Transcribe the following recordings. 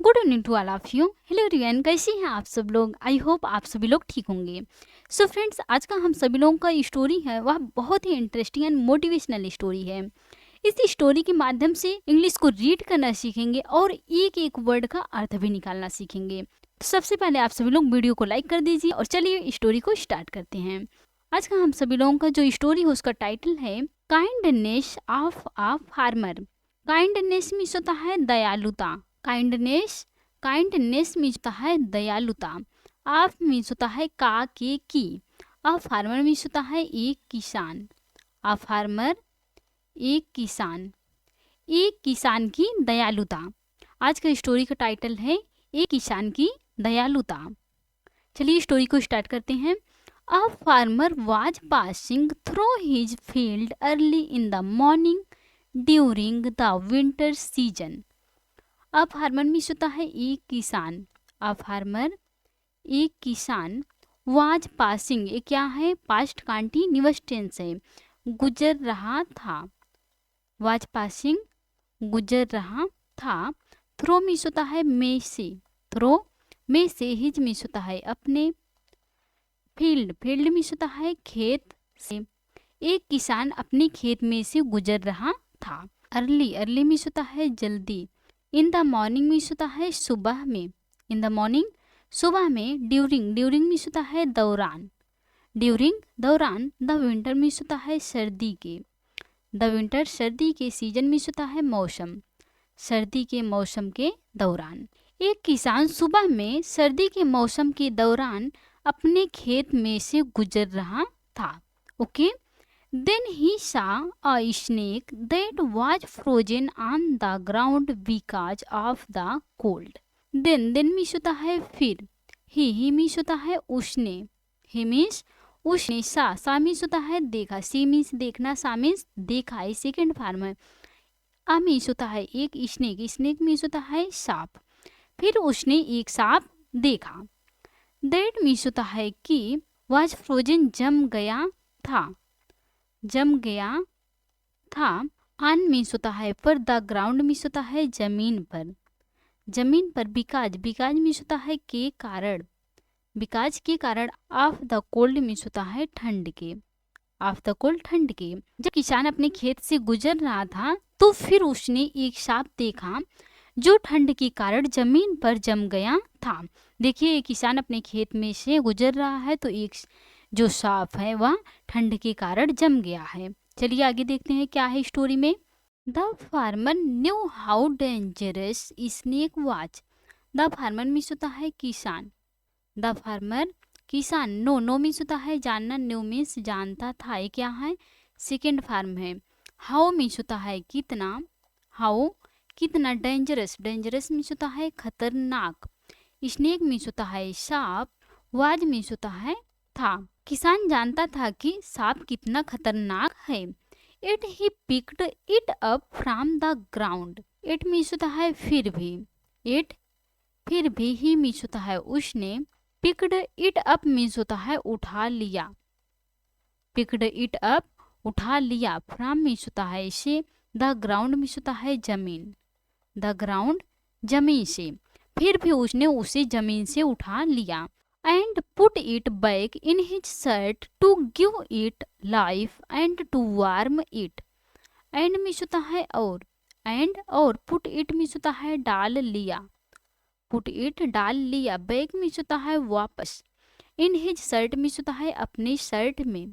Good evening to all of you. Hello everyone, कैसे हैं आप सब लोग? आई होप आप सभी लोग ठीक होंगे। सो फ्रेंड्स, आज का हम सभी लोगों का स्टोरी है वह बहुत ही इंटरेस्टिंग एंड मोटिवेशनल स्टोरी है। इस स्टोरी के माध्यम से इंग्लिश को रीड करना सीखेंगे और एक एक वर्ड का अर्थ भी निकालना सीखेंगे। तो सबसे पहले आप सभी लोग वीडियो को लाइक कर दीजिए और चलिए स्टोरी को स्टार्ट करते हैं। आज का हम सभी लोगों का जो स्टोरी है उसका टाइटल है kindness of a farmer. Kindness means होता है दयालुता। काइंडनेस मीन्स होता है दयालुता। ऑफ मीन्स होता है का के की। अ फार्मर मीन्स होता है एक किसान। अ फार्मर एक किसान। एक किसान की दयालुता। आज का स्टोरी का टाइटल है एक किसान की दयालुता। चलिए स्टोरी को स्टार्ट करते हैं। A farmer was passing through his field early in the morning during the winter season. A farmer means होता है एक किसान। अ फार्मर एक किसान। वाज पासिंग ये क्या है? पास्ट कंटीन्यूअस टेंस है। गुजर रहा था। वाज पासिंग गुजर रहा था। थ्रो मीन्स होता है में से। थ्रो में से। हिज मीन्स होता है अपने। फील्ड मीन्स होता है खेत से। एक किसान अपने खेत में से गुजर रहा था। अर्ली मीन्स होता है जल्दी। इन द मॉर्निंग मीन्स होता है सुबह में। इन द मॉर्निंग सुबह में। ड्यूरिंग मीन्स होता है दौरान। दौरान। द विंटर मीन्स होता है सर्दी के। द विंटर सर्दी के। सीजन मीन्स होता है मौसम। सर्दी के मौसम के दौरान। एक किसान सुबह में सर्दी के मौसम के दौरान अपने खेत में से गुजर रहा था। Okay. Then he saw a snake that was frozen on the ground because of the cold. Then means होता है फिर। He means होता है उसने। He means उसने। सा means होता है देखा। सी means देखना। सा means देखा है सेकेंड फॉर्म है। आ means होता है एक स्नेक means होता है सांप। फिर उसने एक सांप देखा। That means होता है कि was frozen जम गया था। जम गया था। ऑन मीन्स होता है पर। द ग्राउंड मीन्स होता है जमीन पर। जमीन पर। बिकाज मीन्स होता है के कारण। बिकाज के कारण। ऑफ द कोल्ड मीन्स होता है ठंड के। ऑफ द कोल्ड ठंड के। जब किसान अपने खेत से गुजर रहा था तो फिर उसने एक सांप देखा जो ठंड के कारण जमीन पर जम गया था। देखिए किसान अपने खेत में से गुजर रहा है तो एक जो सांप है वह ठंड के कारण जम गया है। चलिए आगे देखते हैं क्या है स्टोरी में। The farmer knew how dangerous snake watch. The farmer means होता है किसान। द फार्मर किसान। नो मीन्स होता है जानना। न्यू मीन्स जानता था। ये क्या है? सेकेंड फॉर्म है। हाउ मीन्स होता है कितना। हाउ कितना। डेंजरस मीन्स होता है खतरनाक। स्नेक मीन्स होता है सांप। वाज मीन्स होता है था। किसान जानता था कि सांप कितना खतरनाक है। It he picked it up from the ground. It means होता है फिर भी। इट फिर भी। ही मीन्स होता है उसने। पिक्ड इट अप मीन्स होता है उठा लिया। पिक्ड इट अप उठा लिया। फ्रॉम मीन्स होता है से। द ग्राउंड मीन्स होता है जमीन। द ग्राउंड जमीन से। फिर भी उसने उसे जमीन से उठा लिया। And put it back in his shirt to give it life and to warm it. And means होता है और। and और। put it मीन्स होता है डाल लिया। put it डाल लिया। back मीन्स होता है वापस। in his shirt मीन्स होता है अपने शर्ट में।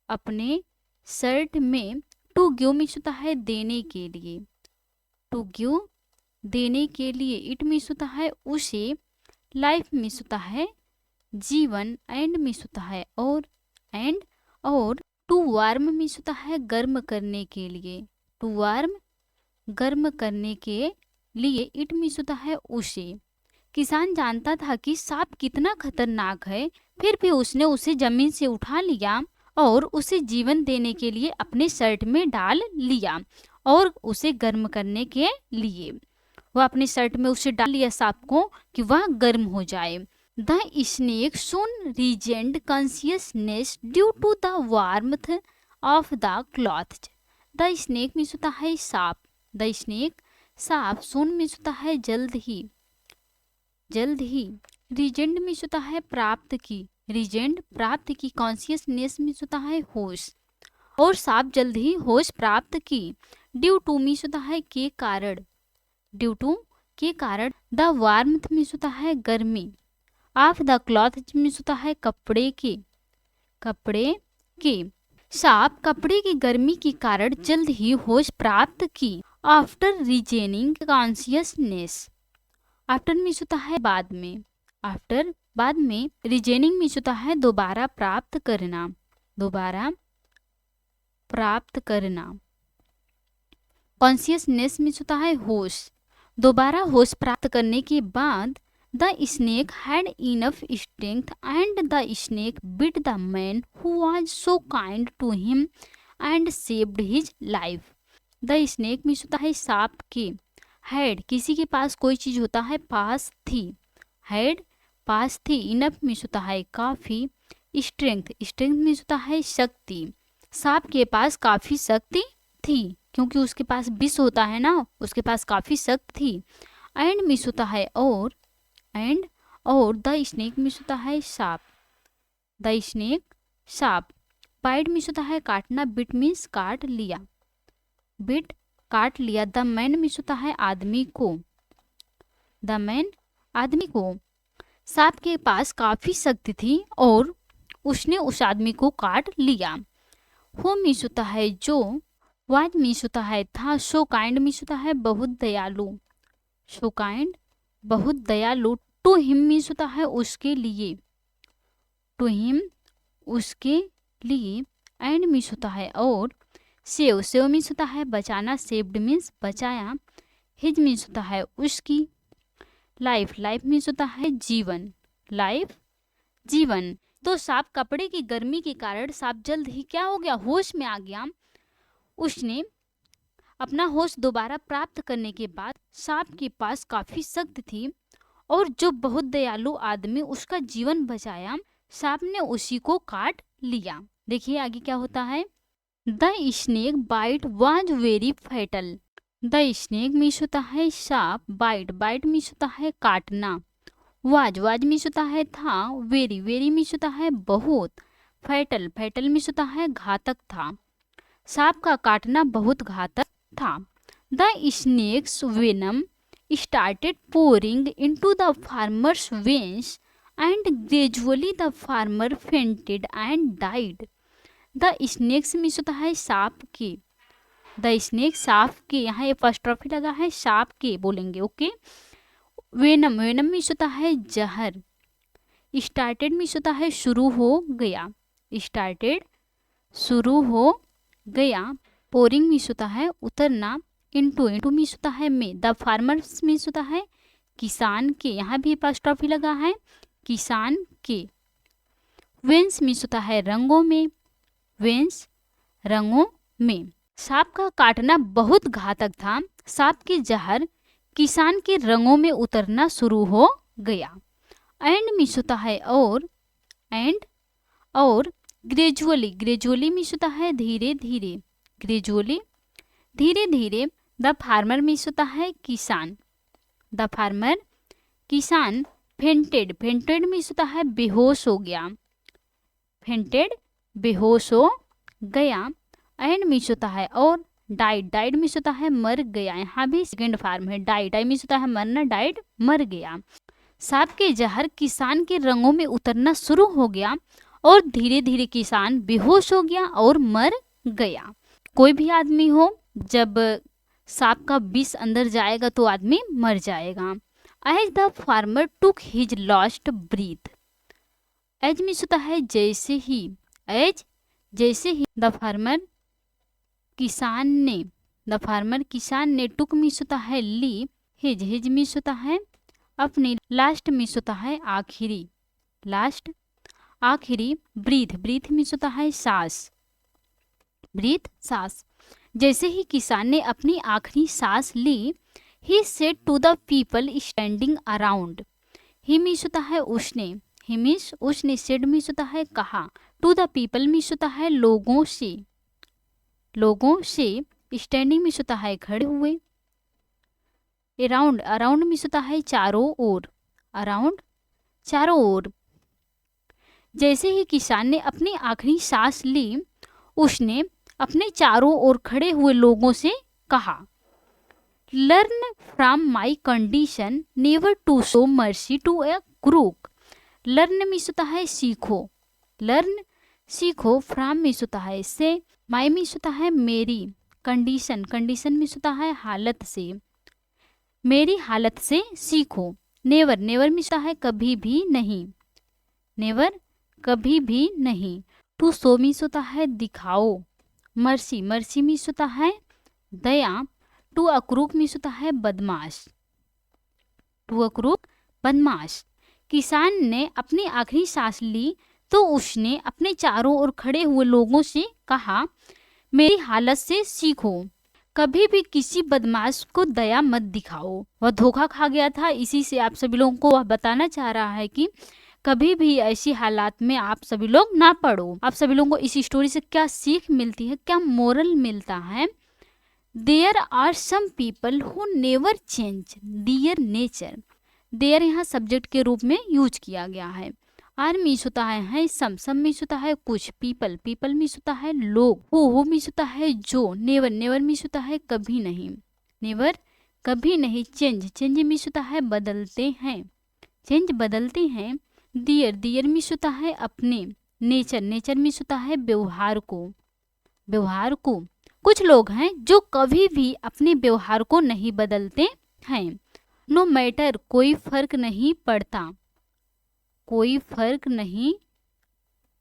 अपने शर्ट में। to give मीन्स होता है देने के लिए। to give देने के लिए। it मीन्स होता है उसे। life मीन्स होता है जीवन। एंड मीन्स होता है और। एंड और। टू वार्म मीन्स होता है गर्म करने के लिए। टू वार्म गर्म करने के लिए। इट मीन्स होता है उसे। किसान जानता था कि सांप कितना खतरनाक है फिर भी उसने उसे जमीन से उठा लिया और उसे जीवन देने के लिए अपने शर्ट में डाल लिया और उसे गर्म करने के लिए वह अपने शर्ट में उसे डाल लिया सांप को कि वह गर्म हो जाए। The snake soon regained consciousness due to the warmth of the cloth. The snake means होता है सांप। The snake सांप। soon मीन्स होता है जल्द ही। जल्द ही। रीजेंड मीन्स होता है प्राप्त की, रीजेंड प्राप्त की। कॉन्शियसनेस मीन्स होता है होश, और सांप जल्द ही होश प्राप्त की। ड्यू टू मीन्स होता है के कारण, ड्यू टू के कारण। द वार्मथ मीन्स होता है गर्मी। ऑफ द क्लॉथ मीन्स होता है कपड़े के, कपड़े के। सांप कपड़े की गर्मी के कारण जल्द ही होश प्राप्त की। आफ्टर रीजेनिंग कॉन्शियसनेस, आफ्टर मीन्स होता है बाद में, आफ्टर बाद में। रीजेनिंग मीन्स होता है दोबारा प्राप्त करना, दोबारा प्राप्त करना। कॉन्शियसनेस मीन्स होता है होश। दोबारा होश प्राप्त करने के बाद the snake had enough strength and the snake bit the man who was so kind to him and saved his life. The snake means होता है सांप के। हैड किसी के पास कोई चीज होता है, पास थी, हैड पास थी। इनफ मीन्स होता है काफी। स्ट्रेंथ, स्ट्रेंथ मीन्स होता है शक्ति। सांप के पास काफी शक्ति थी, क्योंकि उसके पास विष होता है ना, उसके पास काफी शक्ति थी। एंड मीन्स होता है और, एंड और। द स्नेक मीन्स होता है सांप, द स्नेक सांप। बाइट मीन्स होता है काटना, बिट मीन्स काट लिया, बिट काट लिया। द मैन मीन्स होता है आदमी को, द मैन आदमी को। सांप के पास काफी शक्ति थी और उसने उस आदमी को काट लिया। हु मीन्स होता है जो। वाज मीन्स होता है था। सो काइंड मीन्स होता है बहुत दयालु, सो काइंड बहुत दयालु। टू हिम मीन्स होता है उसके लिए, टू हिम उसके लिए। एंड मीन्स होता है और। सेव, सेव मीन्स होता है बचाना, सेव्ड मीन्स बचाया। हिज मीन्स होता है उसकी। लाइफ, लाइफ मीन्स होता है जीवन, लाइफ जीवन। तो सांप कपड़े की गर्मी के कारण सांप जल्द ही क्या हो गया, होश में आ गया। उसने अपना होश दोबारा प्राप्त करने के बाद सांप के पास काफी शक्ति थी और जो बहुत दयालु आदमी उसका जीवन बचाया, सांप ने उसी को काट लिया। देखिए आगे क्या होता है। The snake bite was very fatal. The snake means होता है सांप, बाइट, बाइट मीन्स होता है काटना। वाज, वाज मीन्स होता है था। वेरी, वेरी मीन्स होता है बहुत। फैटल, फैटल मीन्स होता है घातक था। सांप का काटना बहुत घातक था। The snake's venom started pouring into the farmer's veins and gradually the farmer fainted and died. The snake's means होता है सांप के, द स्नेक सांप के, यहाँ ये फर्स्ट्रॉफी लगा है, सांप के बोलेंगे, ओके। वेनम, वेनम मीन्स होता है जहर। स्टार्टेड मीन्स होता है शुरू हो गया, स्टार्टेड शुरू हो गया। पोरिंग मीन्स होता है उतरना। इनटू, इनटू मीन्स होता है में। द फार्मर्स मीन्स होता है किसान के, यहाँ भी एपॉस्ट्रोफी लगा है, किसान के। वेंस मीन्स होता है रंगों में, वेंस रंगों में। सांप का काटना बहुत घातक था, सांप की जहर किसान के रंगों में उतरना शुरू हो गया। एंड मीन्स होता है और, एंड और। ग्रेजुअली, ग्रेजुअली मीन्स होता है धीरे धीरे, ग्रेजुअली धीरे धीरे। द फार्मर मीन्स होता है किसान, द फार्मर किसान। फेंटेड, फेंटेड मीन्स होता है बेहोश हो गया, फेंटेड बेहोश हो गया। एंड मीन्स होता है और। डाइड, डाइड मीन्स होता है मर गया, यहाँ भी सेकेंड फार्म है। डाइड, डाइड मीन्स होता है मरना, डाइड मर गया। सांप के जहर किसान के रंगों में उतरना शुरू हो गया और धीरे धीरे किसान बेहोश हो गया और मर गया। कोई भी आदमी हो, जब सांप का विष अंदर जाएगा तो आदमी मर जाएगा। As the farmer took his last breath, as means होता है जैसे ही, एज जैसे ही। द फार्मर किसान ने, द फार्मर किसान ने। टुक मीन्स होता है ली, हिज, हिज मीन्स होता है अपनी। लास्ट मीन्स होता है आखिरी, लास्ट आखिरी। ब्रीथ, ब्रीथ मीन्स होता है सांस, ब्रीथ सांस। जैसे ही किसान ने अपनी आखिरी सांस ली, he said to the people standing around. He means होता है उसने, ही मीन्स उसने। सेड मीन्स होता है कहा। टू द पीपल मीन्स होता है लोगों से, लोगों से। स्टैंडिंग मीन्स होता है खड़े हुए। अराउंड, अराउंड मीन्स होता है चारों ओर, अराउंड, चारों ओर। जैसे ही किसान ने अपनी आखिरी सांस ली, उसने अपने चारों ओर खड़े हुए लोगों से कहा, learn from my condition never to show mercy to a crook. Learn means होता है सीखो, लर्न सीखो, फ्रॉम मीन्स होता है से, माई मीन्स होता है मेरी, कंडीशन, कंडीशन मीन्स होता है हालत से, मेरी हालत से सीखो। नेवर, नेवर मीन्स होता है कभी भी नहीं, नेवर कभी भी नहीं। टू शो मीन्स होता है दिखाओ, मर्सी, मर्सी मीन्स होता है दया, टू अक्रूक मीन्स होता है बदमाश, टू अक्रूक बदमाश। किसान ने अपनी आखिरी सांस ली तो उसने अपने चारों ओर खड़े हुए लोगों से कहा, मेरी हालत से सीखो, कभी भी किसी बदमाश को दया मत दिखाओ। वह धोखा खा गया था, इसी से आप सभी लोगों को वह बताना चाह रहा है कि कभी भी ऐसी हालात में आप सभी लोग ना पड़ो। आप सभी लोगों को इस स्टोरी से क्या सीख मिलती है, क्या मोरल मिलता है? There are some people who never change their nature. There यहाँ सब्जेक्ट के रूप में यूज किया गया है। आर मीन्स होता है सम मीन्स होता है कुछ, पीपल, पीपल मीन्स होता है लोग, हु मीन्स होता है जो, नेवर, नेवर मीन्स होता है कभी नहीं, नेवर कभी नहीं। चेंज, चेंज मीन्स होता है बदलते हैं, चेंज बदलते हैं। दियर, दियर मीन्स होता है अपने, नेचर, नेचर मीन्स होता है व्यवहार को, व्यवहार को। कुछ लोग हैं जो कभी भी अपने व्यवहार को नहीं बदलते हैं। नो मैटर, कोई फर्क नहीं पड़ता, कोई फर्क नहीं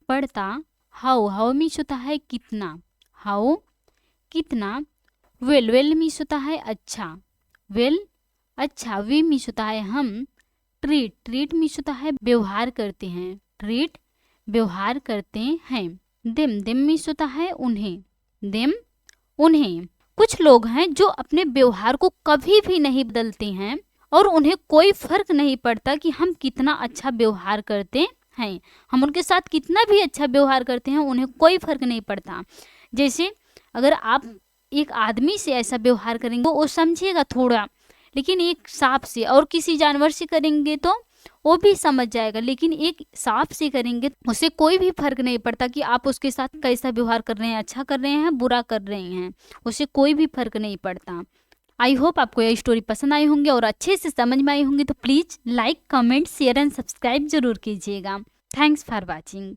पड़ता। हाउ, हाउ मीन्स होता है कितना, हाउ कितना। वेल, वेल मीन्स होता है अच्छा, वेल अच्छा। वी मीन्स होता है हम। ट्रीट, ट्रीट मीन्स होता है व्यवहार करते हैं, ट्रीट व्यवहार करते हैं। देम, देम मीन्स होता है उन्हें, देम उन्हें। कुछ लोग हैं जो अपने व्यवहार को कभी भी नहीं बदलते हैं और उन्हें कोई फर्क नहीं पड़ता कि हम कितना अच्छा व्यवहार करते हैं, हम उनके साथ कितना भी अच्छा व्यवहार करते हैं, उन्हें कोई फर्क नहीं पड़ता। जैसे अगर आप एक आदमी से ऐसा व्यवहार करेंगे वो समझेगा थोड़ा, लेकिन एक सांप से और किसी जानवर से करेंगे तो वो भी समझ जाएगा, लेकिन एक सांप से करेंगे उसे कोई भी फर्क नहीं पड़ता कि आप उसके साथ कैसा व्यवहार कर रहे हैं, अच्छा कर रहे हैं, बुरा कर रहे हैं, उसे कोई भी फर्क नहीं पड़ता। आई होप आपको यह स्टोरी पसंद आई होंगी और अच्छे से समझ में आई होंगी, तो please like, comment, share and subscribe जरूर कीजिएगा। Thanks for watching.